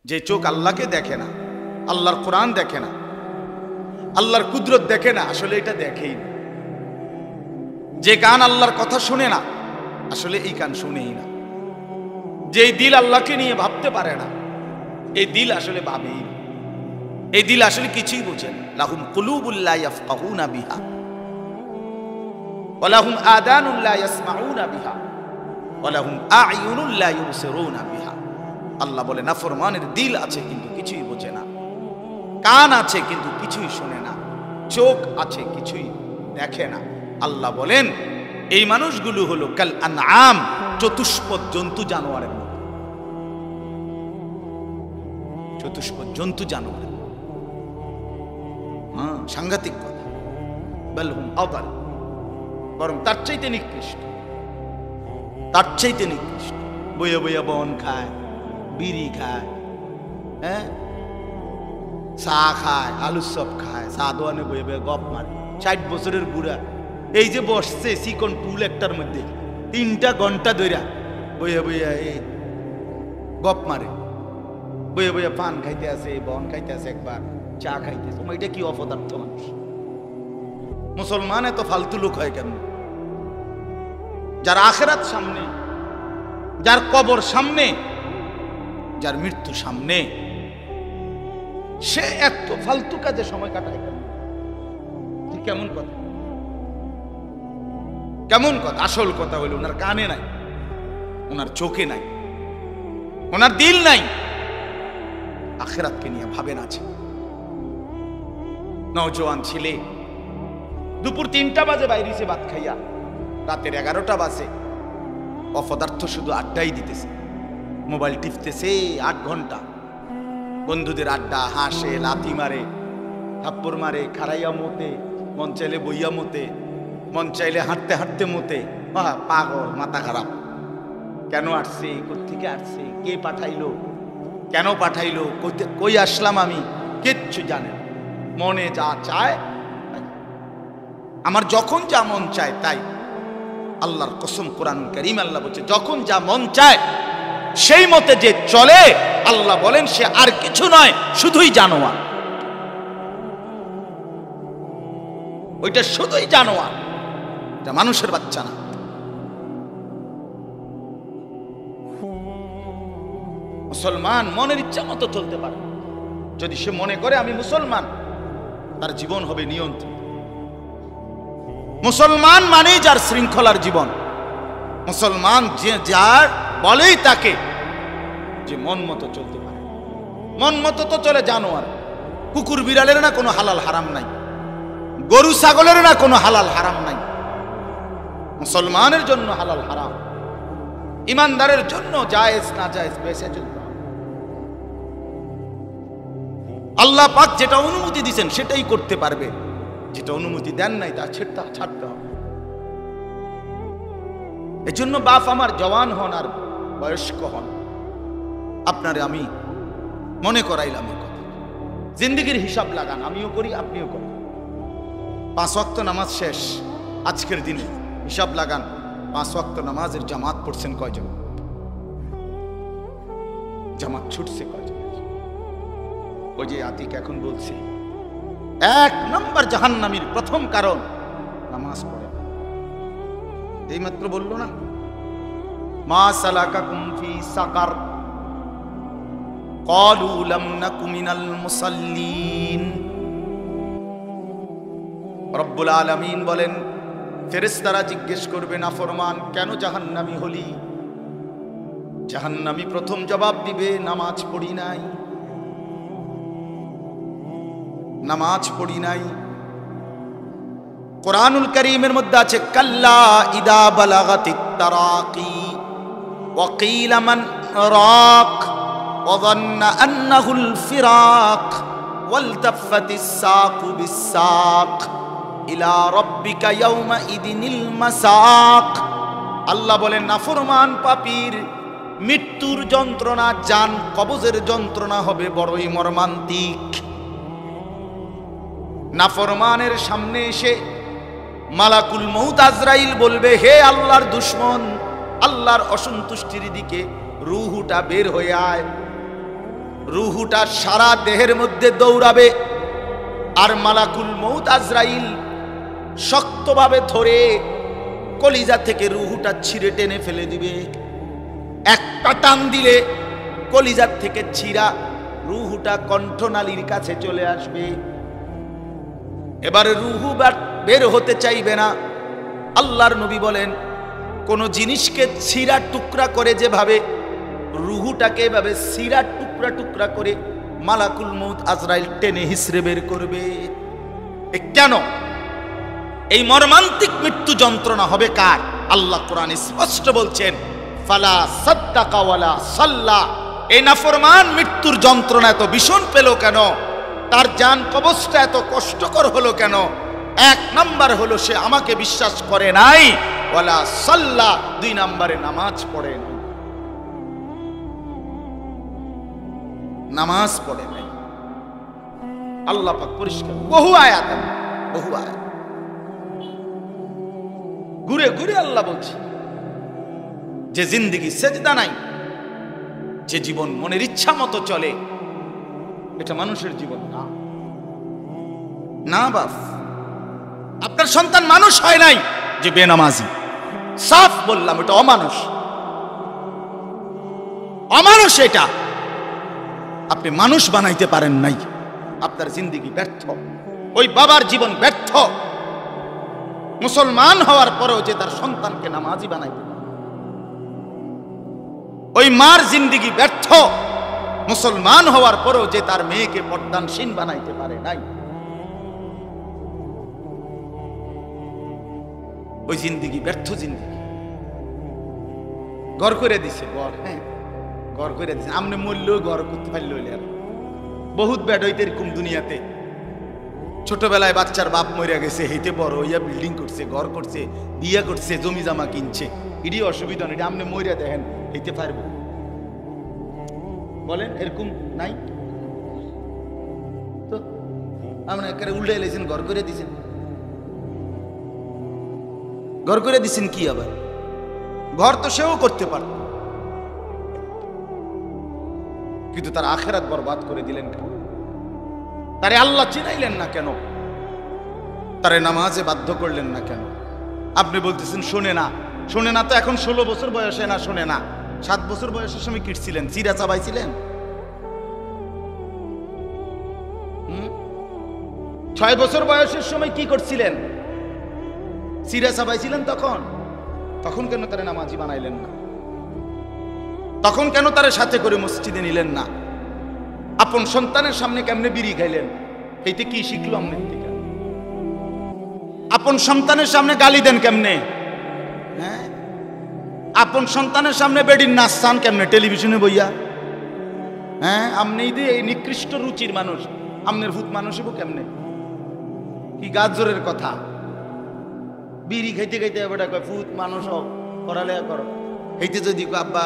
যে চোখ আল্লাহকে দেখে না, আল্লাহর কোরআন দেখে না, আল্লাহর কুদরত দেখে না, আসলে এটা দেখেই না। যে কান আল্লাহর কথা শুনে না, আসলে এই কান শুনেই না। যে দিল আল্লাহকে নিয়ে ভাবতে পারে না, এই দিল আসলে ভাবেই না। এই দিল আসলে কিছুই বোঝে না। লাহুম কুলুবুল লা ইয়াফকাহুনা বিহা ওয়া লাহুম আযানুন লা ইয়াসমাউনা বিহা ওয়া লাহুম আ'য়ুনুন লা ইউবসিরুনা বিহা। আল্লাহ বলে নাফরমানের দিল আছে কিন্তু কিছুই বোঝে না, কান আছে কিন্তু কিছুই শোনে না, চোখ আছে কিছুই দেখে না। আল্লাহ বলেন এই মানুষগুলো হলো কাল আনআম, চতুষ্পদ জন্তু জানোয়ারের মতো। চতুষ্পদ জন্তু জানোয়ারের, সাংঘাতিক কথা। বাল হুম আদাল, বরং তার চাইতে নিকৃষ্ট, তার চাইতে নিকৃষ্ট। বইয়া বইয়া বন খায়, বিড়ি খায়, হ্যাঁ, চা খায়, আলুর চপ খায়, চা দোয়ানে বইয়া বইয়া গপ মারে। 60 বছরের বুড়া এই যে বসছে চিকন টুল একটার মধ্যে 3টা ঘন্টা ধইরা বইয়া বইয়া এই গপ মারে, বইয়া বইয়া পান খাইতে আছে, বন খাইতে আছে, একবার চা খাইতেছে। এটা কি অপদার্থ মানুষ! মুসলমান এত ফালতু লোক হয় কেন? যার আখিরাত সামনে, যার কবর সামনে, যার মৃত্যু সামনে, সে এত ফালতু কাজে সময় কাটায় কেন? কেমন কথা, কেমন কথা! আসল কথা হলো ওনার কানে নাই, ওনার চোখে নাই, ওনার দিল নাই, আখিরাতকে নিয়ে ভাবেন আছে। নওজোয়ান ছেলে দুপুর 3টা বাজে বাইরেছে ভাত খাইয়া, রাতের 11টা বাজে অপদার্থ শুধু আড্ডাই দিতেছে, মোবাইল টিপতেছে 8 ঘন্টা। বন্ধুদের আড্ডা, হাসে, লাথি মারে, থাপ্পড় মারে, খারাইয়া মতে, মন চাইলে বইয়া মতে, মন চাইলে হাঁটতে হাঁটতে মতে। পাগল, মাথা খারাপ। কেন আসছে, কোত্থেকে আসছে, কে পাঠাইলো, কেন পাঠাইলো, কই আসলাম আমি, কিচ্ছু জানে না। মনে যা চায়, আমার যখন যা মন চায় তাই। আল্লাহর কসম, কোরআনুল কারীম আল্লাহ বলছে যখন যা মন চায় সেই মতে যে চলে, আল্লাহ বলেন সে আর কিছু নয়, শুধুই জানোয়ার। ওইটা শুধুই জানোয়ার, এটা মানুষের বাচ্চা না। মুসলমান মনের ইচ্ছা মতো চলতে পারে যদি সে মনে করে আমি মুসলমান, তার জীবন হবে নিয়ন্ত্রিত। মুসলমান মানেই যার শৃঙ্খলার জীবন। মুসলমান যে যার বলেই তাকে যে মন মতো চলতে পারে। মন মতো তো চলে জানোয়ার। কুকুর বিড়ালের না কোনো হালাল হারাম নাই, গরু ছাগলের না কোনো হালাল হারাম নাই। মুসলমানের জন্য হালাল হারাম, ইমানদারের জন্য জায়েজ না জায়েজ বেঁচে চলতে হবে। আল্লাহ পাক যেটা অনুমতি দিয়েছেন সেটাই করতে পারবে, যেটা অনুমতি দেন নাই তা ছাড়তে হবে। এজন্য বাপ আমার জওয়ান হন আর বয়স্ক হন, আপনারে আমি মনে করাইলাম এই কথা। জিন্দেগির হিসাব লাগান, আমিও করি আপনিও করেন। 5 ওয়াক্ত নামাজ শেষ আজকের দিনে, হিসাব লাগান 5 ওয়াক্ত নামাজের জামাত পড়ছেন কয়জন, জামাত ছুটছে কয়জন। ওই যে আতিক এখন বলছে 1 নম্বর জাহান্নামীর প্রথম কারণ নামাজ পড়ে। এই মাত্র বলল না, মা সালাকাকুম ফি সাকার ক্বালু লাম নাকু মিনাল মুসাল্লিন। রব্বুল আলামিন বলেন ফেরেশতারা জিজ্ঞেস করবে নাফরমান কেন জাহান্নামী হলি? জাহান্নামী প্রথম জবাব দিবে নামাজ পড়ি নাই, নামাজ পড়ি নাই। কোরআনুল কারীমের মধ্যে আছে কাল্লা ইদা বালাগাতিত তারাকি ওয়া কিলা মান রাক ওয়া যান্না আন্নাহুল ফিরাক ওয়ালতাফাতিস সাকু বিস-সাক ইলা রাব্বিকা ইয়াওমা ইদিনিল মাসাক। আল্লাহ বলেন নাফরমান পাপীর মৃত্যুর যন্ত্রণা, জান কবজের যন্ত্রণা হবে বড়ই মর্মান্তিক। নাফরমানের সামনে এসে মালাকুল মউত আজরাইল বলবে হে আল্লাহর দুশমন, আল্লাহর অসন্তুষ্টির দিকে রূহটা বের হয়ে আয়। রুহুটা সারা দেহের মধ্যে দৌড়াবে, আর মালাকুল মউত আজরাইল শক্তভাবে ধরে কলিজা থেকে রুহুটা ছিঁড়ে টেনে ফেলে দিবে। একটা টান দিলে কলিজার থেকে ছিঁড়া রুহুটা কণ্ঠনালীর কাছে চলে আসবে। এবারে রুহু বের হতে চাইবে না। আল্লাহর নবী বলেন, কোন জিনিসকে ছিঁড়া টুকরা করে যেভাবে রুহুটাকে এভাবে ছিঁড়া টুকরা টুকরা করে মালাকুল মউত আজরাইল টেনে হিসড়ে বের করবে। কেন? এই মর্মান্তিক মৃত্যু যন্ত্রণা হবে কার? আল্লাহ কোরআন স্পষ্ট বলছেন, ফালা সাদ্দাকা ওয়ালা সাল্লা। এই নাফরমান মৃত্যুর যন্ত্রণা এত ভীষণ পেল কেন? তার জান কবজটা এত কষ্টকর হলো কেন? এক নাম্বার হলো সে আমাকে বিশ্বাস করে নাই, ওয়ালা সাল্লা, দুই নাম্বারে নামাজ পড়ে নাই। নামাজ পড়ে নাই। আল্লাহ পাক পরিষ্কার বহু আয়াত, বহু আয়াত ঘুরে ঘুরে আল্লাহ বলছে যে জিন্দেগি সেজদা নাই, যে জীবন মনের ইচ্ছা মতো চলে, এটা মানুষের জীবন না। না বাপ, আপনার সন্তান মানুষ হয় নাই যে বেনামাজি। সাফ বললাম, এটা অমানুষ, অমানুষ। এটা আপনি মানুষ বানাইতে পারেন নাই, আপনার জিন্দেগি ব্যর্থ। ওই বাবার জীবন ব্যর্থ, মুসলমান হওয়ার পরেও যে তার সন্তানকে নামাজি বানাইতে পারে। ওই মার জিন্দেগি ব্যর্থ, মুসলমান হওয়ার পরেও যে তার মেয়েকে পর্দানশীল বানাইতে পারে নাই। ওই জিন্দেগি ব্যর্থ জিন্দেগি। ঘর করে দিছে, ঘর, হ্যাঁ ঘর করে দিছে। আমনে মূল্য ঘর করতে পারল। বহুত ব্যাড হইতে এরকম দুনিয়াতে। ছোটবেলায় বাচ্চার বাপ মরিয়া গেছে, হেইতে বড় হইয়া বিল্ডিং করছে, ঘর করছে, বিয়া করছে, জমি জামা কিনছে। এটি অসুবিধা নেই, আমনে মরিয়া দেখেন হইতে পারবো? বলেন এরকম নাই তো? আপনি একেবারে উল্টে এলেছেন, ঘর করে দিছেন। ঘর করে দিছেন কি আবার? ঘর তো সেও করতে পারত, কিন্তু তার আখেরাত বরবাদ করে দিলেন কেন? তারে আল্লাহ চিনাইলেন না কেন? তারে নামাজে বাধ্য করলেন না কেন? আপনি বলতেছেন শোনে না, শোনে না। তো এখন 16 বছর বয়সে না শোনে না, 7 বছর বয়সের সময় কিটছিলেন, চিরা চাবাইছিলেন? 6 বছর বয়সের সময় কি করছিলেন? চিরা চাবাইছিলেন। তখন কেন তারে নামাজি বানাইলেন না? তখন কেন তারে সাথে করে মসজিদে নিলেন না? আপন সন্তানের সামনে কেমনে বিড়ি খাইলেন? এইতে কি শিখলো আপনার থেকে? আপন সন্তানের সামনে গালি দেন কেমনে? হ্যাঁ, আপন সন্তানের সামনে বেডির নাচ চান কেমনে টেলিভিশনে বইয়া? হ্যাঁ, আপনি এই নিকৃষ্ট রুচির মানুষ, আপনার ভূত মানুষ হবো কেমনে? কি গাজরের কথা! বিড়ি খাইতে খাইতে বেটা কয় ভূত মানুষ হোক, পড়ালেখা করো। এইতে যদি আব্বা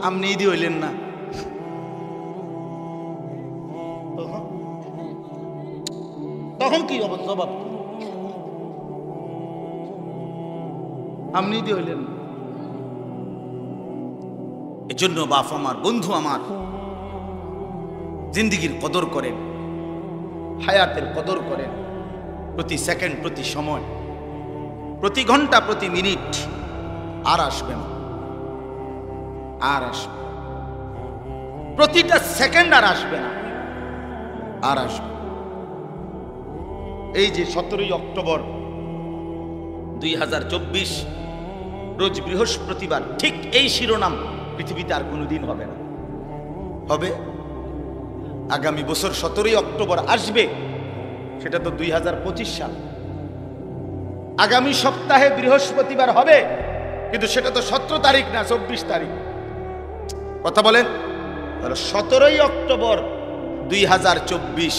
আপনি ইদি হইলেন না, তখন কি হবে জবাব? আপনি ইদি হইলেন। এজন্য বাপ আমার, বন্ধু আমার, জিন্দেগির কদর করেন, হায়াতের কদর করেন। প্রতি সেকেন্ড, প্রতি সময়, প্রতি ঘন্টা, প্রতি মিনিট আর আসবে না, আর আসবে। প্রতিটা সেকেন্ড আর আসবে না, আর আসবে। এই যে 17 অক্টোবর 2024 রোজ বৃহস্পতিবার, ঠিক এই শিরোনাম পৃথিবীতে আর কোনোদিন হবে না। হবে আগামী বছর 17 অক্টোবর আসবে, সেটা তো 2025 সাল। আগামী সপ্তাহে বৃহস্পতিবার হবে, কিন্তু সেটা তো 17 তারিখ না, 24 তারিখ। কথা বলেন, 17 অক্টোবর 2024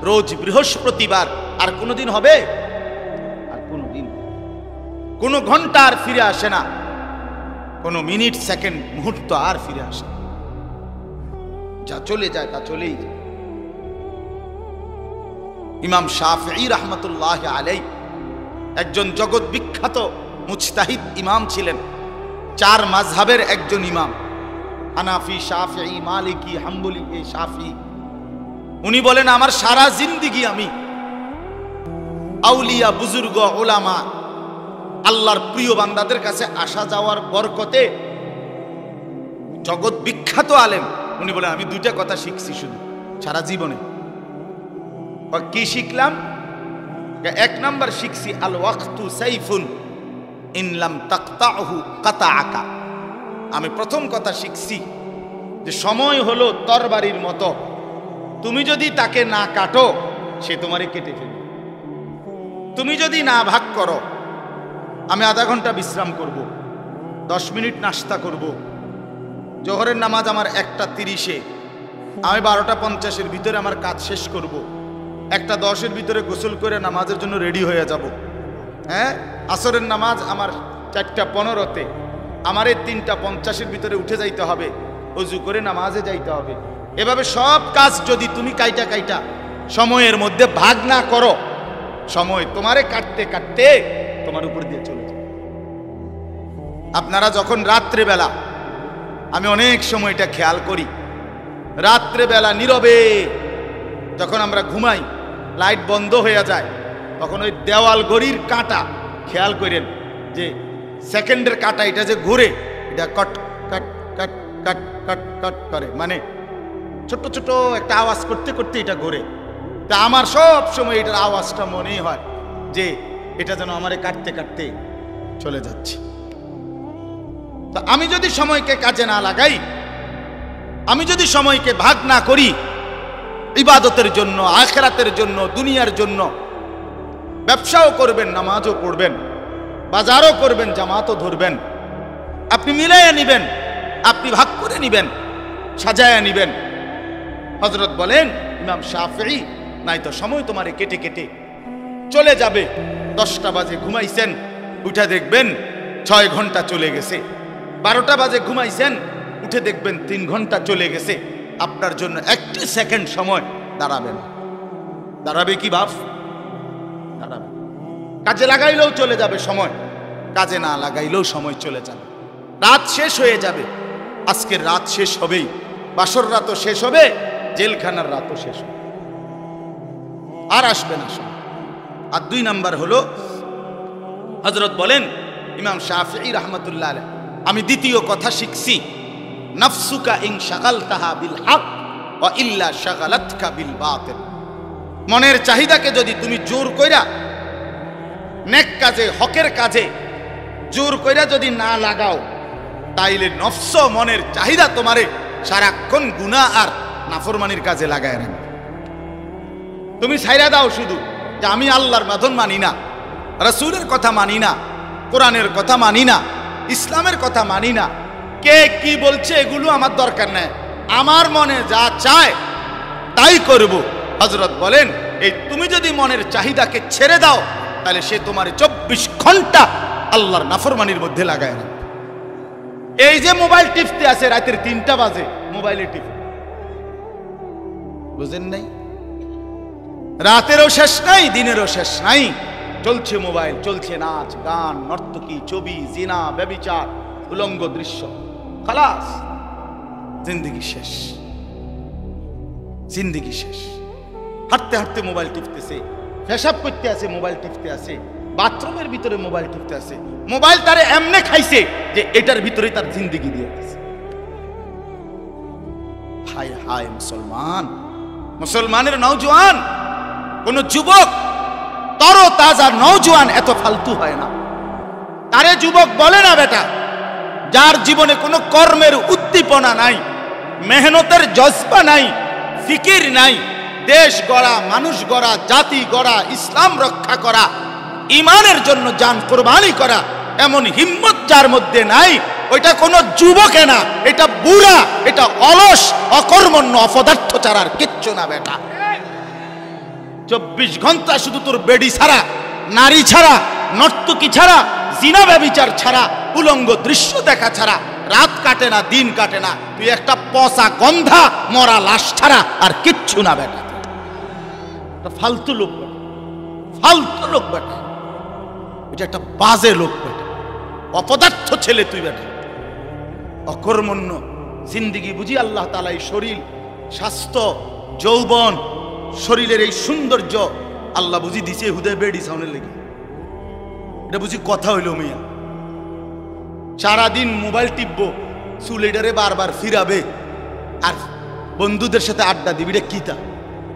রোজ বৃহস্পতিবার আর কোনোদিন হবে? আর কোনোদিন, কোনো ঘন্টা আর ফিরে আসে না, কোনো মিনিট, সেকেন্ড, মুহূর্ত আর ফিরে আসে না। যা চলে যায় তা চলেই যায়। ইমাম শাফিঈ রাহমাতুল্লাহ আলাইহি একজন জগৎ বিখ্যাত মুজতাহিদ ইমাম ছিলেন, 4 মাযহাবের একজন ইমাম। হানাফি, শাফিঈ, মালিকি, হাম্বলি, শাফি। উনি বলেন আমার সারা জিন্দেগি আমি আউলিয়া, বুজুর্গ, ওলামা, আল্লাহর প্রিয় বান্দাদের কাছে আসা যাওয়ার বরকতে জগৎ বিখ্যাত আলেম। উনি বলেন আমি দুইটা কথা শিখছি শুধু সারা জীবনে। কি শিখলাম? এক নাম্বার শিখছি আল ওয়াক্তু সাইফুন ইন লাম তাকতাহু কাতাআকা। আমি প্রথম কথা শিখছি যে সময় হলো তরবারির মতো, তুমি যদি তাকে না কাটো সে তোমারে কেটে ফেলবে। তুমি যদি না ভাগ করো, আমি আধা ঘন্টা বিশ্রাম করব, 10 মিনিট নাস্তা করব, জোহরের নামাজ আমার 1:30-এ, আমি 12:50-এর ভিতরে আমার কাজ শেষ করব, 1:10-এর ভিতরে গোসল করে নামাজের জন্য রেডি হয়ে যাব। হ্যাঁ, আসরের নামাজ আমার 4:15-তে, আমার 3:50-এর ভিতরে উঠে যাইতে হবে, ওযু করে নামাজে যাইতে হবে। এভাবে সব কাজ যদি তুমি কাইটা সময়ের মধ্যে ভাগ না করো, সময় তোমারে কাটতে কাটতে তোমার উপর দিয়ে চলে যাবে। আপনারা যখন রাত্রেবেলা, আমি অনেক সময়টা খেয়াল করি, রাত্রেবেলা নীরবে যখন আমরা ঘুমাই, লাইট বন্ধ হয়ে যায়, তখন ওই দেওয়াল ঘড়ির কাঁটা খেয়াল করেন যে সেকেন্ডের কাঁটা এটা যে ঘুরে, এটা কট কট কট কট কট কট করে, মানে ছোট্ট ছোট একটা আওয়াজ করতে করতে এটা ঘুরে। তা আমার সব সময় এটার আওয়াজটা মনেই হয় যে এটা যেন আমারে কাটতে কাটতে চলে যাচ্ছে। তা আমি যদি সময়কে কাজে না লাগাই, আমি যদি সময়কে ভাগ না করি ইবাদতের জন্য, আখিরাতের জন্য, দুনিয়ার জন্য, ব্যবসাও করবেন, নামাজও পড়বেন, বাজারও করবেন, জামাতও ধরবেন, আপনি মিলাইয়া নিবেন, আপনি ভাগ করে নিবেন, সাজায়া নিবেন। হযরত বলেন ইমাম শাফিঈ, নাই তো সময় তোমারে কেটে কেটে চলে যাবে। 10টা বাজে ঘুমাইছেন, উঠে দেখবেন 6 ঘন্টা চলে গেছে। 12টা বাজে ঘুমাইছেন, উঠে দেখবেন 3 ঘন্টা চলে গেছে। আপনার জন্য 1 সেকেন্ড সময় দাঁড়াবে না। দাঁড়াবে কি বাপ? দাঁড়াবে। কাজে লাগাইলেও চলে যাবে সময়, কাজে না লাগাইলেও সময় চলে যাবে। রাত শেষ হয়ে যাবে, আজকের রাত শেষ হবেই, বাসর রাতও শেষ হবে, জেলখানার রাতও শেষ হবে, আর আসবে না সময়। আর 2 নাম্বার হলো, হযরত বলেন ইমাম শাফিঈ রাহমাতুল্লাহ আলাইহি, আমি দ্বিতীয় কথা শিখছি, নাফসুকা ইন শাগালতাহা বিল হক ওয়া ইল্লা শাগালাতকা বিল বাতিল। মনের চাহিদাকে যদি তুমি জোর কইরা নেক কাজে, হকের কাজে জোর কইরা যদি না লাগাও, তাইলে নফস, মনের চাহিদা তোমারে সারাক্ষণ গুনাহ আর নাফরমানির কাজে লাগায় রাখবে। তুমি ছাইরা দাও শুধু যে আমি আল্লাহর বাঁধন মানি না, রাসূলের কথা মানি না, কোরআনের কথা মানি না, ইসলামের কথা মানি না, কে কি বলছে এগুলো আমার দরকার নাই, আমার মনে যা চায় তাই করব। হযরত বলেন এই তুমি যদি মনের চাহিদাকে ছেড়ে দাও, তাহলে সে তোমার 24 ঘন্টা আল্লাহর নাফরমানির মধ্যে লাগায় রাখবে। এই যে মোবাইল টিপতে আছে রাতের 3টা বাজে, মোবাইলে টিপ, বুঝেন নাই? রাতেরও শেষ নাই, দিনেরও শেষ নাই, চলছে মোবাইল, চলছে নাচ গান, নর্তকী, ছবি, জিনা, ব্যভিচার, উলঙ্গ দৃশ্য, খালাস, জিন্দেগি শেষ, জিন্দেগি শেষ। হাঁটতে হাঁটতে মোবাইল টিপতেছে, পেশাব করতে আছে মোবাইল টিপতে আছে, বাথরুমের ভিতরে মোবাইল টিপতে আছে। মোবাইল তারে এমনে খাইছে যে এটার ভিতরে তার জিন্দেগি দিয়ে দিয়েছে। হায় হায় মুসলমান, মুসলমানের নওজোয়ান, কোন যুবক, তর তাজা নওজোয়ান এত ফালতু হয় না। তারে যুবক বলে না বেটা, যার জীবনে কোনো কর্মের উদ্দীপনা নাই, মেহনতের জজবা নাই, ফিকির নাই, দেশ গড়া, মানুষ গড়া, জাতি গড়া, ইসলাম রক্ষা করা, ইমানের জন্য জান কোরবানি করা, এমন হিম্মত যার মধ্যে নাই, ওইটা কোনো যুবকে না, এটা বুড়া, এটা অলস, অকর্মণ্য, অপদার্থ ছাড়া আর কিচ্ছু না বেটা। 24 ঘন্টা শুধু তোর বেডি ছাড়া, নারী ছাড়া, নর্তকী ছাড়া, জিনা ব্যভিচার ছাড়া, উলঙ্গ দৃশ্য দেখা ছাড়া রাত কাটে না, দিন কাটে না। তুই একটা পচা গন্ধা মরা লাশ ছাড়া আর কিচ্ছু না বেটা। ফালতু লোক বেটা, ফালতু লোক বেটা, এটা একটা বাজে লোক বেটা, অপদার্থ ছেলে তুই বেটা, অকর্মণ্য, জিন্দিগি বুঝি আল্লাহ তাআলা এই শরীর, স্বাস্থ্য, যৌবন, শরীরের এই সৌন্দর্য আল্লাহ বুঝি দিছে হুদয় বেডি সাউনের লেগে। এটা বুঝি কথা হইল মিয়া? সারাদিন মোবাইল টিপবো, চুলেটারে বারবার ফিরাবে আর বন্ধুদের সাথে আড্ডা দিবি, এটা কিতা?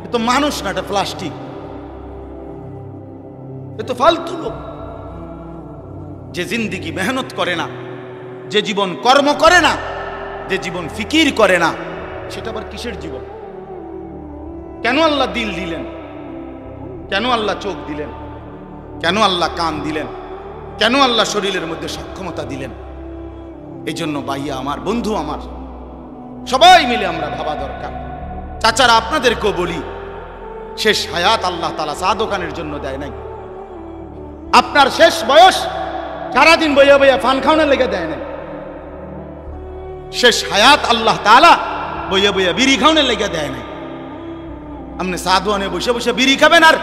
এ তো মানুষ না, এটা প্লাস্টিক, এ তো ফালতু লোক। যে জিন্দিগি মেহনত করে না, যে জীবন কর্ম করে না, যে জীবন ফিকির করে না, সেটা আবার কিসের জীবন? কেন আল্লাহ দিল দিলেন? কেন আল্লাহ চোখ দিলেন? কেন আল্লাহ কান দিলেন? কেন আল্লাহ শরীরের মধ্যে সক্ষমতা দিলেন? এই জন্য ভাইয়া আমার, বন্ধু আমার, সবাই মিলে আমরা ভাবা দরকার। চাচারা আপনাদেরকেও বলি, শেষ হায়াত আল্লাহ তাআলা চা দোকানের জন্য দেয় নাই। আপনার শেষ বয়স সারাদিন বইয়া বইয়া ফান খাওয়ানোর লেগে দেয় নাই। শেষ হায়াত আল্লাহ তাআলা বইয়া বইয়া বিড়ি খাওয়ানোর লেগে দেয় নাই। আপনি চা দোকানে বসে বসে বিড়ি খাবেন আর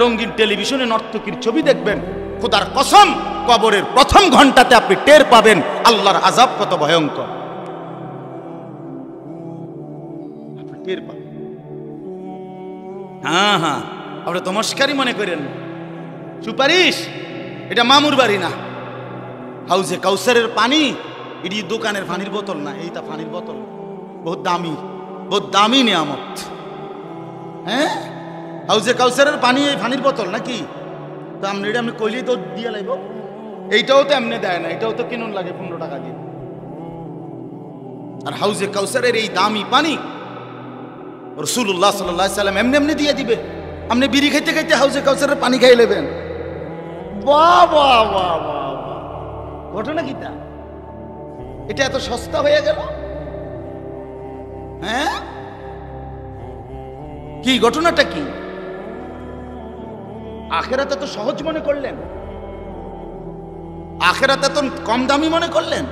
রঙিন টেলিভিশনে নর্তকীর ছবি দেখবেন। খোদার কসম, কবরের প্রথম ঘন্টাতে আপনি টের পাবেন আল্লাহর আযাব কত ভয়ঙ্কর। আপনি টের পাবেন। হ্যাঁ হ্যাঁ, আপনি তো মস্কারি মনে করেন। সুপারিশ, এটা মামুর বাড়ি না। হাউজে কাউসারের পানি, এটি দোকানের পানির বোতল না, এইটা পানির বোতল, বহুত দামি, বহুত দামি নিয়ামত। হ্যাঁ, হাউজে কাউসারের পানি এই পানির বোতল নাকি? তো আপনি এটা আপনি কইলেই তো দিয়ে লাইব। এইটাও তো এমনি দেয় না, এটাও তো কিনুন লাগে 15 টাকা দিয়ে। আর হাউজে কাউসারের এই দামি পানি রাসূলুল্লাহ সাল্লাল্লাহু আলাইহি সাল্লাম এমনি এমনি দিয়ে দিবে। আপনি বিড়ি খাইতে খাইতে হাউজে কাউসারের পানি খাই নেবেন। বাহ বাহ বাহ বাহ, ঘটনা কিটা? এটা এত সস্তা হয়ে গেল? হ্যাঁ, কি ঘটনাটা কি? আখেরাতে তো সহজ মনে করলেন, আখেরাতে তো কম দামি মনে করলেন।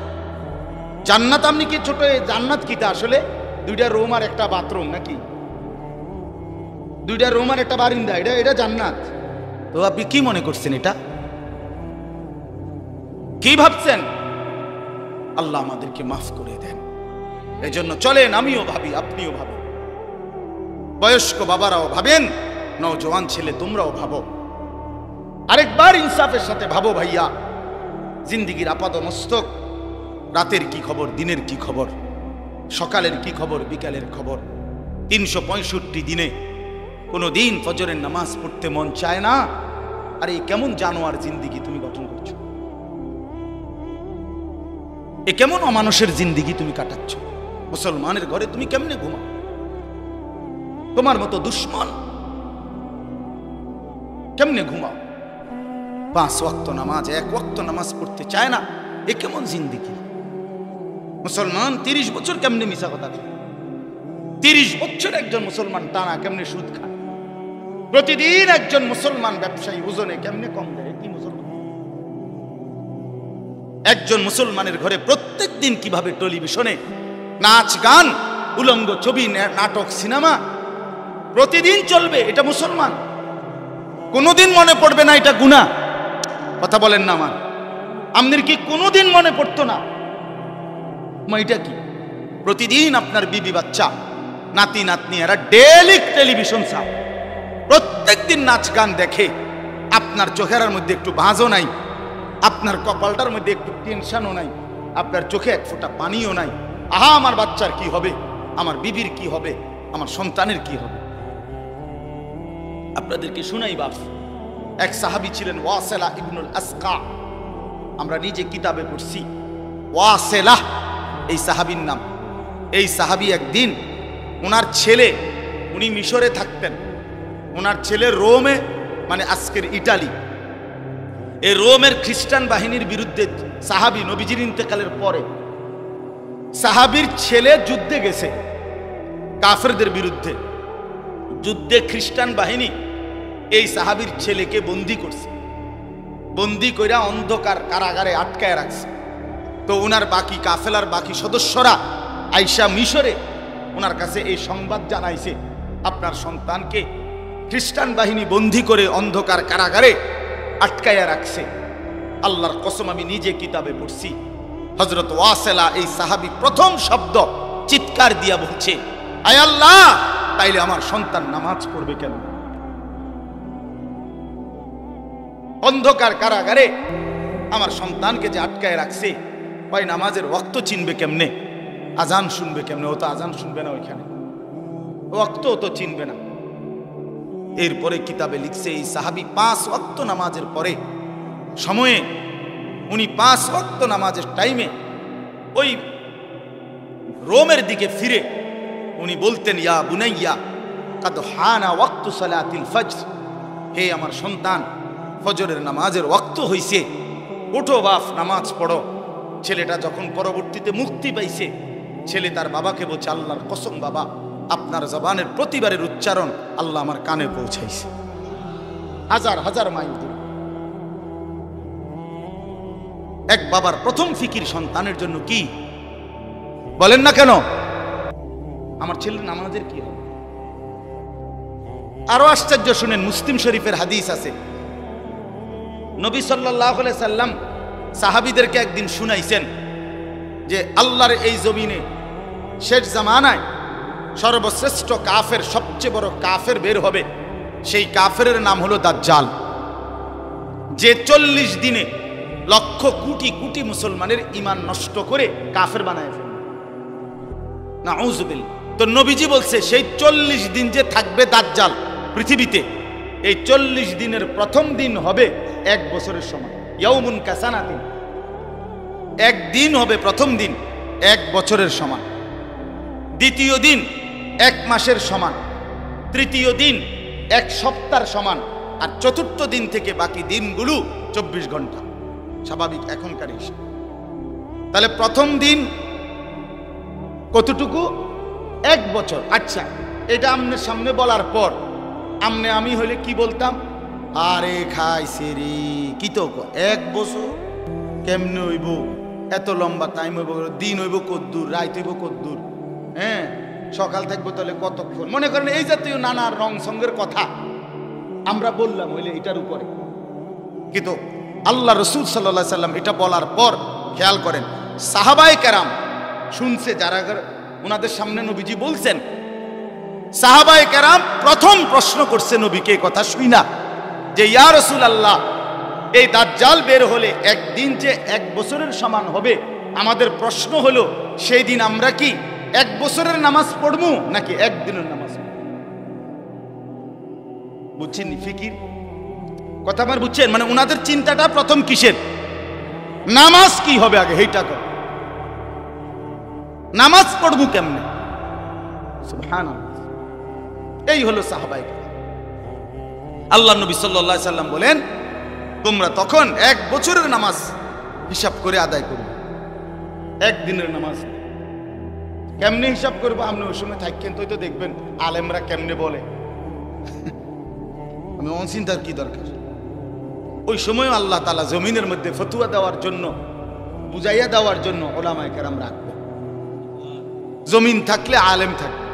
জান্নাত আপনি কি ছোট? জান্নাত কিটা আসলে? 2টা রুম আর একটা বাথরুম নাকি? 2টা রুম আর একটা বারিন্দা, এটা জান্নাত? তো আপনি কি মনে করছেন? এটা কি ভাবছেন? আল্লাহ আমাদেরকে মাফ করে দেন। এই জন্য চলেন, আমিও ভাবি, আপনিও ভাবেন, বয়স্ক বাবারাও ভাবেন, নওজোয়ান ছেলে তোমরাও ভাবো। আরেকবার ইনসাফের সাথে ভাবো ভাইয়া, জিন্দিগির আপাদ মস্তক, রাতের কি খবর, দিনের কি খবর, সকালের কি খবর, বিকালের খবর। 365 দিনে কোনো দিন ফজরের নামাজ পড়তে মন চায় না। আর এই কেমন জানোয়ার জিন্দিগি তুমি গঠন করছো? এ কেমন অমানুষের জিন্দিগি তুমি কাটাচ্ছ? মুসলমানের ঘরে তুমি কেমনে ঘুমাও? তোমার মতো দুশ্মন কেমনে ঘুমাও? 5 ওয়াক্ত নামাজ, 1 ওয়াক্ত নামাজ পড়তে চায় না। এ কেমন জিন্দিগি? মুসলমান 30 বছর কেমনে মিশা কথা বলে? 30 বছর একজন মুসলমান টানা কেমনে সুদ খায়? প্রতিদিন একজন মুসলমান ব্যবসায়ী ওজনে কেমনে কম দেয়? কি মুসলমান? একজন মুসলমানের ঘরে প্রত্যেক দিন কিভাবে টেলিভিশনে নাচ গান, উলঙ্গ ছবি, নাটক, সিনেমা প্রতিদিন চলবে? এটা মুসলমান? কোনোদিন মনে পড়বে না এটা গুনাহ? কথা বলেন না আমার। আপনার কি কোনোদিন মনে পড়তো না এটা কি? প্রতিদিন আপনার বিবি বাচ্চা, নাতি নাতনি এরা ডেইলি টেলিভিশন চায়, প্রত্যেক দিন নাচ গান দেখে। আপনার চোখের মধ্যে একটু ভাঁজও নাই, আপনার কপালটার মধ্যে একটু টেনশনও নাই, আপনার চোখে এক ফোঁটা পানিও নাই। আহা, আমার বাচ্চার কি হবে, আমার বিবির কি হবে, আমার সন্তানের কি হবে? আপনাদেরকে শুনাই বাপ, এক সাহাবী ছিলেন ওয়াসিলা ইবনুল আসকা। আমরা নিজে কিতাবে পড়ছি ওয়াসিলা এই সাহাবীর নাম। এই সাহাবী একদিন ওনার ছেলে, উনি মিশরে থাকতেন, ওনার ছেলে রোমে, মানে আজকের ইটালি, এই রোমের খ্রিস্টান বাহিনীর বিরুদ্ধে সাহাবী নবীজির ইন্তেকালের পরে সাহাবীর ছেলে যুদ্ধে গেছে কাফেরদের বিরুদ্ধে। যুদ্ধে খ্রিস্টান বাহিনী এই সাহাবীর ছেলেকে বন্দী করছে, বন্দী কইরা অন্ধকার কারাগারে আটকায় রাখছে। তো ওনার বাকি কাফেলার বাকি সদস্যরা আইসা মিশরে ওনার কাছে এই সংবাদ জানাইছে, আপনার সন্তানকে খ্রিস্টান বাহিনী বন্দী করে অন্ধকার কারাগারে আটকায়া রাখছে। আল্লাহর কসম, আমি নিজে কিতাবে পড়ছি, হযরত ওয়াসিলা এই সাহাবী প্রথম শব্দ চিৎকার দিয়া বলছে, আয় আল্লাহ, তাইলে আমার সন্তান নামাজ পড়বে কেন? অন্ধকার কারাগারে আমার সন্তানকে যে আটকায় রাখছে, ওই নামাজের ওয়াক্ত চিনবে কেমনে, আজান শুনবে কেমনে? ও তো আজান শুনবে না, ওইখানে ওয়াক্ত তো চিনবে না। এরপরে কিতাবে লিখছে এই সাহাবী 5 ওয়াক্ত নামাজের পরে সময়ে উনি 5 ওয়াক্ত নামাজের টাইমে ওই রোমের দিকে ফিরে উনি বলতেন, ইয়া বুনাইয়া কাদ হানা ওয়াক্তু সালাতিল ফজর, হে আমার সন্তান, ফজরের নামাজের ওয়াক্ত হইছে, ওঠো বাপ, নামাজ পড়ো। ছেলেটা যখন পরবর্তীতে মুক্তি পাইছে, ছেলে তার বাবাকে বলছে, আল্লাহর কসম বাবা, আপনার জবানের প্রতিবারের উচ্চারণ আল্লাহ আমার কানে পৌঁছাইছে, হাজার হাজার মাইল দূরে। এক বাবার প্রথম ফিকির সন্তানের জন্য কি বলেন না কেন? আমার ছেলের নামাজের কি হবে? আরো আশ্চর্য শুনেন, মুসলিম শরীফের হাদিস আছে, নবী সাল্লাল্লাহু আলাইহি সাল্লাম সাহাবীদেরকে একদিন শুনাইছেন যে আল্লাহর এই জমিনে শেষ জামানায় সর্বশ্রেষ্ঠ কাফের, সবচেয়ে বড় কাফের বের হবে। সেই কাফেরের নাম হলো দাজ্জাল, যে 40 দিনে লক্ষ কোটি কোটি মুসলমানের ঈমান নষ্ট করে কাফের বানায় ফেলবে। নাউযুবিল্লাহ। তো নবীজি বলছে সেই 40 দিন যে থাকবে দাজ্জাল পৃথিবীতে, এই 40 দিনের প্রথম দিন হবে 1 বছরের সমান, ইয়াউমুন কাসানাতিন, একদিন হবে প্রথম দিন 1 বছরের সমান, দ্বিতীয় দিন 1 মাসের সমান, তৃতীয় দিন 1 সপ্তাহের সমান, আর চতুর্থ দিন থেকে বাকি দিনগুলো 24 ঘন্টা, স্বাভাবিক এখনকার হিসাব। তাহলে প্রথম দিন কতটুকু? 1 বছর। আচ্ছা, এটা আমনের সামনে বলার পর আমি হইলে কি বলতাম? আরে খাইছে রে, কি তো 1 বছর কেমনে হইব? এত লম্বা টাইম হইব, দিন হইব কদ্দূর, রাত হইব কদ্দূর, হ্যাঁ, সকাল থাকবো তাহলে কতক্ষণ? মনে করেন এই জাতীয় নানা রং সঙ্গের কথা আমরা বললাম হইলে এটার উপরে। কিন্তু আল্লাহ রসুল সাল্লাল্লাহু আলাইহি সাল্লাম এটা বলার পর খেয়াল করেন, সাহাবায়ে কেরাম শুনছে, যারা ওনাদের সামনে নবীজি বলছেন, সাহাবায়ে কেরাম প্রথম প্রশ্ন করছে নবীকে কথা শুই না, যে ইয়া রাসূলুল্লাহ, এই দাজ্জাল বের হলে একদিন যে 1 বছরের সমান হবে, আমাদের প্রশ্ন হলো সেই দিন আমরা কি 1 বছরের নামাজ পড়বো নাকি 1 দিনের নামাজ? বুঝছেন ফিকির কথা আমার? বুঝছেন মানে ওনাদের চিন্তাটা প্রথম কিসের? নামাজ কি হবে আগে, এইটা কর, নামাজ পড়বো কেমনে? সুবহানাল্লাহ। এই হলো সাহাবায়ে কেরাম। আল্লাহ নবী সাল্লাল্লাহু আলাইহি সাল্লাম বলেন, তোমরা তখন 1 বছরের নামাজ হিসাব করে আদায় করবে, 1 দিনের নামাজ কেমনে হিসাব করবো? আপনি ওই সময় থাকেন তো দেখবেন আলেমরা কেমনে বলে। আমি অনচিন্তার কি দরকার? ওই সময় আল্লাহ তাআলা জমিনের মধ্যে ফতোয়া দেওয়ার জন্য, বুঝাইয়া দেওয়ার জন্য উলামায়ে কেরাম রাখবে। জমিন থাকলে আলেম থাকবে,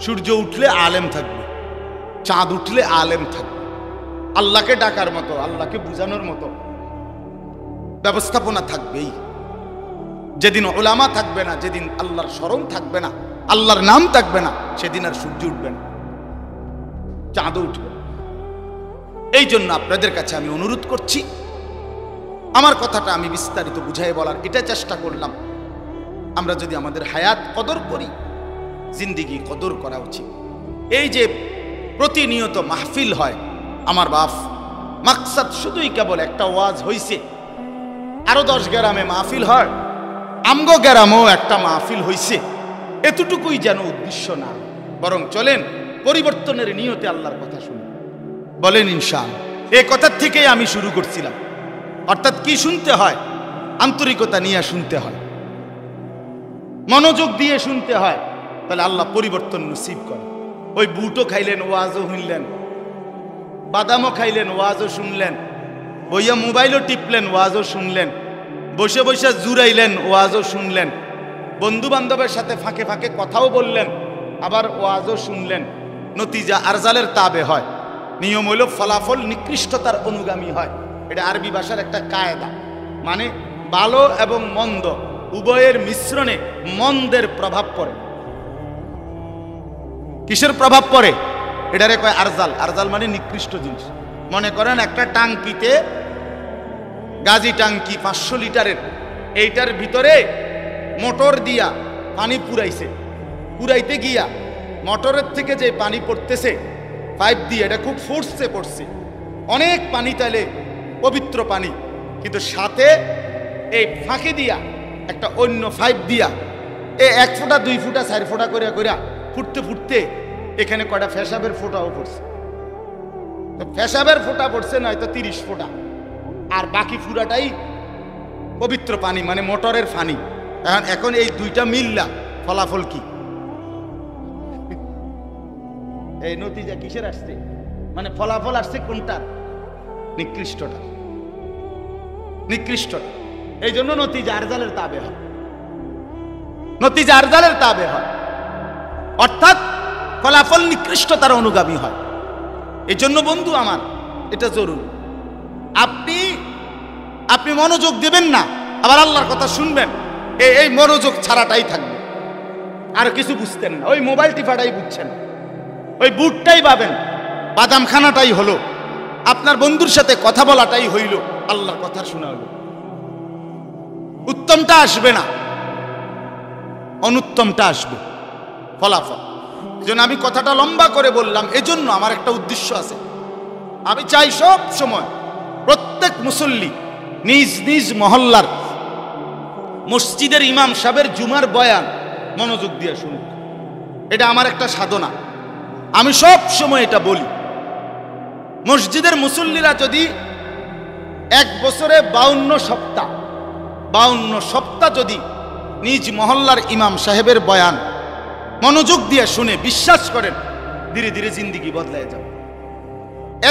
সূর্য উঠলে আলেম থাকবে, চাঁদ উঠলে আলেম থাকবে, আল্লাহকে ডাকার মতো, আল্লাহকে বুঝানোর মতো ব্যবস্থাপনা থাকবেই। যেদিন উলামা থাকবে না, যেদিন আল্লাহর স্মরণ থাকবে না, আল্লাহর নাম থাকবে না, সেদিন আর সূর্য উঠবে না, চাঁদ উঠবে। এই জন্য আপনাদের কাছে আমি অনুরোধ করছি, আমার কথাটা আমি বিস্তারিত বুঝাই বলার এটা চেষ্টা করলাম, আমরা যদি আমাদের হায়াত কদর করি, জিন্দিগি কদর করা উচিত। এই যে প্রতিনিয়ত মাহফিল হয়, আমার বাপ মাকসাদ শুধুই কেবল একটা ওয়াজ হইছে, আরো 10 গ্রামে মাহফিল হয়, আমগো গ্রামেও একটা মাহফিল হইছে, এতটুকুই যেন উদ্দেশ্য না, বরং চলেন পরিবর্তনের নিয়তে আল্লাহর কথা শুনি, বলেন ইনশাআল্লাহ। এই কথার থেকেই আমি শুরু করছিলাম। অর্থাৎ কি শুনতে হয়? আন্তরিকতা নিয়ে শুনতে হয়, মনোযোগ দিয়ে শুনতে হয়, তাহলে আল্লাহ পরিবর্তন নসিব করে। ওই বুটও খাইলেন, ওয়াজও শুনলেন, বাদামও খাইলেন, ওয়াজও শুনলেন, বইয়া মোবাইলও টিপলেন, ওয়াজও শুনলেন, বসে বসে জুড়াইলেন, ওয়াজও শুনলেন, বন্ধু বান্ধবের সাথে ফাঁকে ফাঁকে কথাও বললেন, আবার ওয়াজও শুনলেন। নতিজা আরজালের তাবে হয়, নিয়ম হইল ফলাফল নিকৃষ্টতার অনুগামী হয়। এটা আরবি ভাষার একটা কায়দা, মানে ভালো এবং মন্দ উভয়ের মিশ্রণে মন্দের প্রভাব পড়ে। কিসের প্রভাব পড়ে? এটারে কয় আরজাল। আরজাল মানে নিকৃষ্ট জিনিস। মনে করেন একটা টাঙ্কিতে, গাজী টাঙ্কি 500 লিটারের, এইটার ভিতরে মোটর দিয়া পানি পুরাইছে, পুরাইতে গিয়া মোটরের থেকে যে পানি পড়তেছে পাইপ দিয়ে, এটা খুব ফোর্সে পড়ছে, অনেক পানি, তাইলে পবিত্র পানি, কিন্তু সাথে এই ফাঁকে দিয়া একটা অন্য পাইপ দিয়া 1 ফোঁটা 2 ফোঁটা 4 ফোঁটা করে ফুটতে ফুটতে এখানে কয়টা পেশাবের ফোঁটাও পড়ছে। তো পেশাবের ফোঁটা পড়ছে নয়তো 30 ফোঁটা, আর বাকি পুরাটাই পবিত্র পানি, মানে মোটরের পানি। এখন এই দুইটা মিললা ফলাফল কি? এই নতিজা কিসের আসছে? মানে ফলাফল আসছে কোনটার? নিকৃষ্টটা, নিকৃষ্টটা। এই জন্য নতিজা আরজালের তাবে হয়, নতিজা আরজালের তাবে হয়, অর্থাৎ ফলাফল নিকৃষ্টতার অনুগামী হয়। এই জন্য বন্ধু আমার এটা জরুরি, আপনি মনোযোগ দেবেন না, আবার আল্লাহর কথা শুনবেন, এই মনোযোগ ছাড়াটাই থাকবে, আর কিছু বুঝতেন না, ওই মোবাইল টিপাটাই বুঝছেন, ওই বুটটাই পাবেন, বাদাম খানাটাই হলো, আপনার বন্ধুর সাথে কথা বলাটাই হইল, আল্লাহর কথা শোনা হলো, উত্তমটা আসবে না, অনুত্তমটা আসবে ফলাফল। এজন্য আমি কথাটা লম্বা করে বললাম, এজন্য আমার একটা উদ্দেশ্য আছে। আমি চাই সব সময় প্রত্যেক মুসল্লি নিজ নিজ মহল্লার মসজিদের ইমাম সাহেবের জুমার বয়ান মনোযোগ দিয়ে শুনুক, এটা আমার একটা সাধনা। আমি সব সময় এটা বলি, মসজিদের মুসল্লিরা যদি 1 বছরে 52 সপ্তাহ যদি নিজ মহল্লার ইমাম সাহেবের বয়ান মনোযোগ দিয়ে শুনে, বিশ্বাস করেন ধীরে ধীরে জিন্দিগি বদলায় যাবে।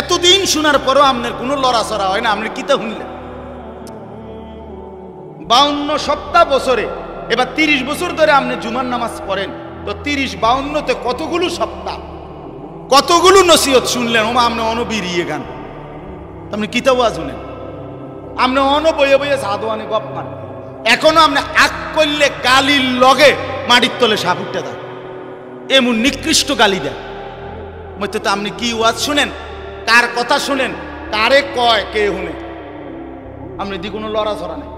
এতদিন শোনার পরও আপনার কোনো লড়াচড়া হয় না, আপনি কিতা শুনলেন? 52 সপ্তাহ বছরে, এবার 30 বছর ধরে আপনি জুমার নামাজ পড়েন, তো 30-52তে কতগুলো সপ্তাহ, কতগুলো নসিহত শুনলেন? ওমা আপনি অনবিরিয়ে গান, আপনি কিতা ওয়াজ শুনেন, আপনি বইয়ে বইয়ে সাধুয়ানি গপ মান, এখনো আপনি আগ করলে গালির লগে মাটির তলে সাপ উঠতে দেন, এমন নিকৃষ্ট গালি দেন। মধ্যে তো আপনি কি ওয়াজ শুনেন, কার কথা শুনেন, কারে কয় কে শুনে, আপনি দি কোনো লড়াচড়া নেই,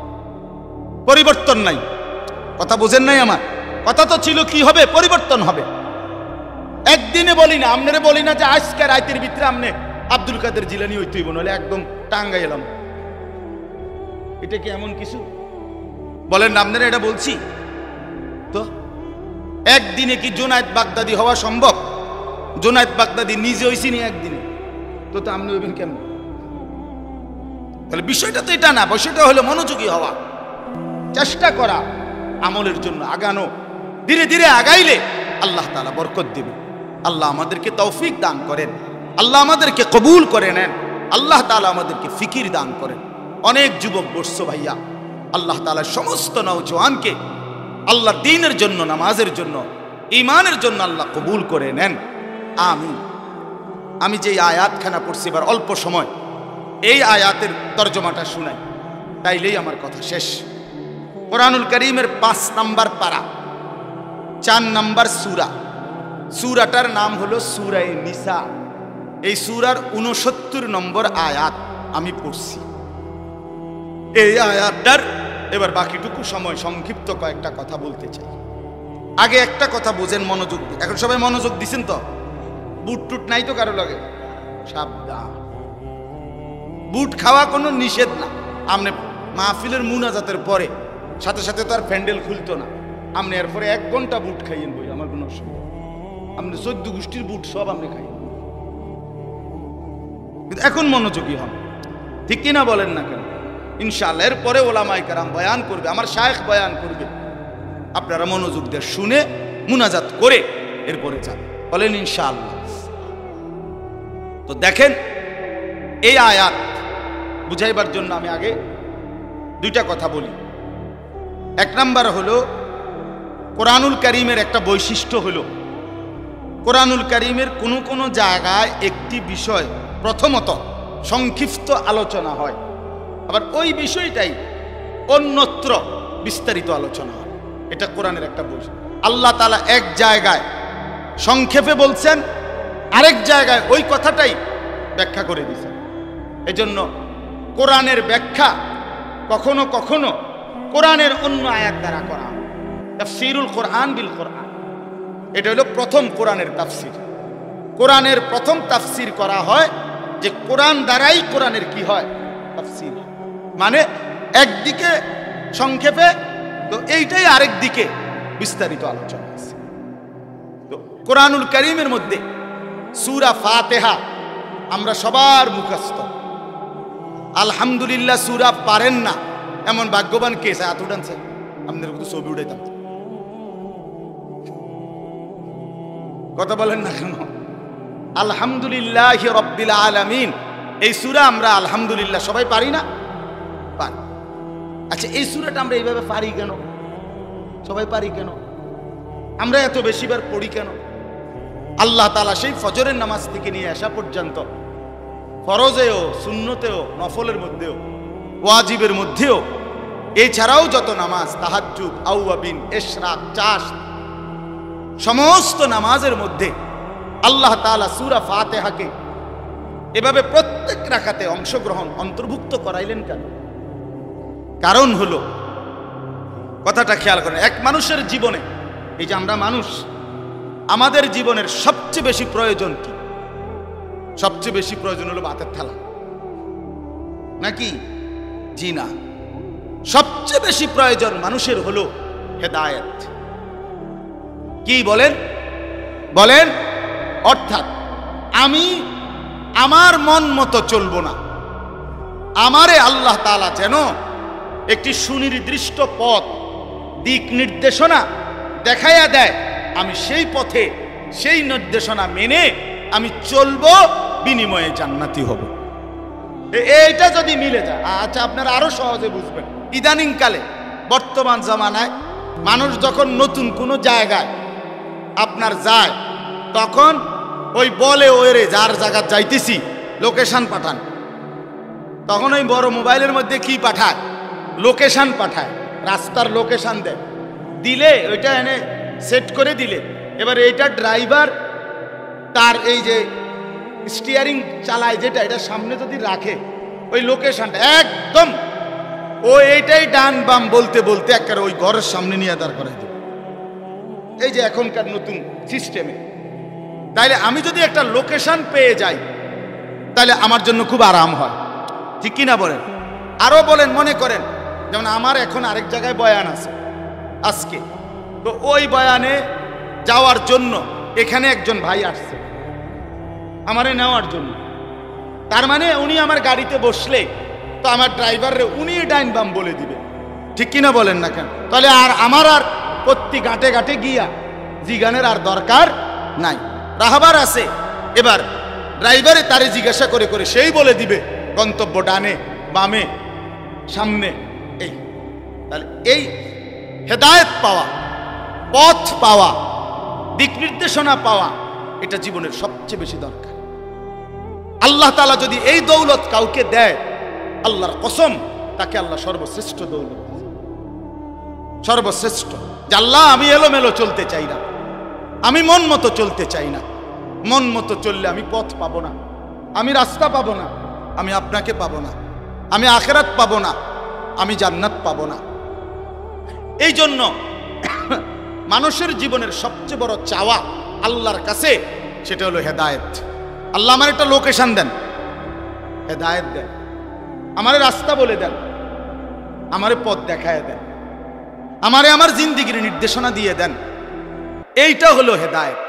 পরিবর্তন নাই। কথা বোঝেন নাই আমার কথা? তো ছিল কি হবে, পরিবর্তন হবে। একদিনে বলি না, আপনারে বলি না যে আজকে রাতের ভিতরে আপনি আব্দুল কাদের জিলানী হইতেই বলে একদম টাঙ্গাই এলাম, এটা কি এমন কিছু? বলেন না, আপনারা এটা বলছি তো? একদিনে কি জুনায়েদ বাগদাদি হওয়া সম্ভব? জুনায়েদ বাগদাদি নিজে হইছিনি একদিনে, তো আপনি হইবেন কেমন? তাহলে বিষয়টা তো এটা না, বিষয়টা হলো মনোযোগী হওয়া, চেষ্টা করা, আমলের জন্য আগানো। ধীরে ধীরে আগাইলে আল্লাহ তাআলা বরকত দেবে। আল্লাহ আমাদেরকে তৌফিক দান করেন, আল্লাহ আমাদেরকে কবুল করে নেন, আল্লাহ তাআলা আমাদেরকে ফিকির দান করেন। অনেক যুবক বসছো ভাইয়া, আল্লাহ তাআলা সমস্ত নওজওয়ানকে আল্লাহ দ্বীনের জন্য, নামাজের জন্য, ঈমানের জন্য আল্লাহ কবুল করে নেন, আমিন। আমি যে আয়াতখানা পড়ছি এবার অল্প সময়, এই আয়াতের তর্জমাটা শুনাই, তাইলেই আমার কথা শেষ। কোরআনুল কারীমের 5 নম্বর পারা, 4 নম্বর সূরা, সূরাটার নাম হলো সূরা নিসা। এই সূরার 69 নম্বর আয়াত আমি পড়ছি। এই আয়াতটার এবার বাকিটুকু সময় সংক্ষিপ্ত কয়েকটা কথা বলতে চাই। আগে একটা কথা বোঝেন, মনোযোগ দিয়ে। এখন সবাই মনোযোগ দিছেন তো? বুট টুট নাই তো কারো লাগে? সাবধান, বুট খাওয়া কোনো নিষেধ না। আপনি মাহফিলের মুনাজাতের পরে সাথে সাথে তো আর প্যান্ডেল খুলতো না, আপনি এরপরে 1 ঘন্টা বুট খাইয়েন বই, আমার কোনো অসুবিধা। আপনি 14 গোষ্ঠীর বুট সব আপনি খাইয়েন, কিন্তু এখন মনোযোগী হন, ঠিক কিনা বলেন না কেন? ইনশাআল্লাহ এরপরে ওলামায়ে কেরাম বয়ান করবে, আমার শায়েখ বয়ান করবে, আপনারা মনোযোগ দিয়ে শুনে মুনাজাত করে এরপরে যান, বলেন ইনশাআল্লাহ। তো দেখেন, এই আয়াত বুঝাইবার জন্য আমি আগে 2টা কথা বলি। 1 নাম্বার হলো, কোরআনুল কারীমের একটা বৈশিষ্ট্য হলো, কোরআনুল কারীমের কোনো কোনো জায়গায় একটি বিষয় প্রথমত সংক্ষিপ্ত আলোচনা হয়, আবার ওই বিষয়টাই অন্যত্র বিস্তারিত আলোচনা হয়। এটা কোরআনের একটা বৈশিষ্ট্য। আল্লাহ তাআলা এক জায়গায় সংক্ষেপে বলছেন, আরেক জায়গায় ওই কথাটাই ব্যাখ্যা করে দিয়েছেন। এজন্য কোরআনের ব্যাখ্যা কখনো কখনো কোরআনের অন্য আয়াত দ্বারা করা হয়। তাফসীরুল কোরআন বিল কোরআন, এটা হলো প্রথম কোরআনের তাফসীর। কোরআনের প্রথম তাফসীর করা হয় যে কোরআন দ্বারাই কোরআনের কি হয়, তাফসীর। মানে একদিকে সংক্ষেপে, তো এইটাই আরেক দিকে বিস্তারিত আলোচনা আছে। তো কোরআনুল কারীমের মধ্যে সূরা ফাতিহা আমরা সবার মুখস্থ। আলহামদুলিল্লাহ সূরা পারেন না এমন ভাগ্যবান কে আছে? হাত উঠানছে, আপনাদের একটু ছবি উঠাইতাম। কথা বলেন না কেন? আলহামদুলিল্লাহি রাব্বিল আলামিন, এই সূরা আমরা আলহামদুলিল্লাহ সবাই পারি না? পারি। আচ্ছা, এই সূরাটা আমরা এইভাবে পারি কেন? সবাই পারি কেন? আমরা এত বেশিবার পড়ি কেন? আল্লাহ তাআলা সেই ফজরের নামাজ থেকে নিয়ে আসা পর্যন্ত ফরজেও, সুন্নতেও, নফলের মধ্যেও, ওয়াজিবের মধ্যেও, এছাড়াও যত নামাজ, তাহাজ্জুদ, আওয়াবিন, ইশরাক, চাশ, সমস্ত নামাজের মধ্যে আল্লাহ তাআলা সূরা ফাতিহাকে এভাবে প্রত্যেক রাকাতে অংশগ্রহণ অন্তর্ভুক্ত করাইলেন কেন? কারণ হলো, কথাটা খেয়াল করেন, এক মানুষের জীবনে, এই যে আমরা মানুষ, আমাদের জীবনের সবচেয়ে বেশি প্রয়োজন কি? সবচেয়ে বেশি প্রয়োজন হলো ভাতের থালা, নাকি? জি না, সবচেয়ে বেশি প্রয়োজন মানুষের হলো হেদায়েত। কি বলেন? বলেন। অর্থাৎ আমি আমার মন মতো চলবো না, আমারে আল্লাহ তাআলা যেন একটি সুনির্দিষ্ট পথ, দিক নির্দেশনা দেখাইয়া দেয়, আমি সেই পথে, সেই নির্দেশনা মেনে আমি চলবো, বিনিময়ে জান্নাতি হব। এইটা যদি মিলে যায়, আচ্ছা আপনারা আরো সহজে বুঝবেন। ইদানিং কালে, বর্তমান জামানায় মানুষ যখন নতুন কোনো জায়গায় আপনার যায়, তখন ওই বলে, ওরে যার জায়গা যাইতেছি লোকেশন পাঠান। তখন ওই বড় মোবাইলের মধ্যে কি পাঠায়? লোকেশন পাঠায়, রাস্তার লোকেশন দেয়। দিলে ওইটা এনে সেট করে দিলে, এবার এইটা ড্রাইভার তার এই যে স্টিয়ারিং চালায় যেটা, এটা সামনে যদি রাখে, ওই লোকেশনটা একদম ও এইটাই ডান বাম বলতে বলতে একেবারে ওই ঘরের সামনে নিয়ে দাঁড় করাই দেবে। এই যে এখনকার নতুন সিস্টেমে। তাইলে আমি যদি একটা লোকেশন পেয়ে যাই, তাহলে আমার জন্য খুব আরাম হয়, ঠিক কিনা বলেন? আরো বলেন, মনে করেন যেমন আমার এখন আরেক জায়গায় বয়ান আছে আজকে, তো ওই বয়ানে যাওয়ার জন্য এখানে একজন ভাই আসছে আমারে নেওয়ার জন্য। তার মানে উনি আমার গাড়িতে বসলে তো আমার ড্রাইভাররে উনি ডাইন বাম বলে দিবে, ঠিক কিনা বলেন না কেন? তাহলে আর আমার আর প্রতি ঘাটে ঘাটে গিয়া জিগানের আর দরকার নাই। রাহাবার আছে, এবার ড্রাইভারে তারে জিজ্ঞাসা করে করে সেই বলে দিবে গন্তব্য ডানে বামে সামনে। এই তাহলে এই হেদায়েত পাওয়া, পথ পাওয়া, দিক নির্দেশনা পাওয়া, এটা জীবনের সবচেয়ে বেশি দরকার। আল্লাহ তাআলা যদি এই দৌলত কাউকে দেয়, আল্লাহর কসম তাকে আল্লাহ সর্বশ্রেষ্ঠ দৌলত, সর্বশ্রেষ্ঠ। যে আল্লাহ আমি এলোমেলো চলতে চাই না, আমি মন মতো চলতে চাই না। মন মতো চললে আমি পথ পাবো না, আমি রাস্তা পাবো না, আমি আপনাকে পাবো না, আমি আখিরাত পাবো না, আমি জান্নাত পাবো না। এই জন্য মানুষের জীবনের সবচেয়ে বড় চাওয়া আল্লাহর কাছে, সেটা হলো হেদায়েত। আল্লাহ আমার একটা লোকেশন দেন, হেদায়েত দেন, আমারে রাস্তা বলে দেন, আমারে পথ দেখায় দেন, আমারে আমার জিন্দেগির নির্দেশনা দিয়ে দেন। এইটা হলো হেদায়েত।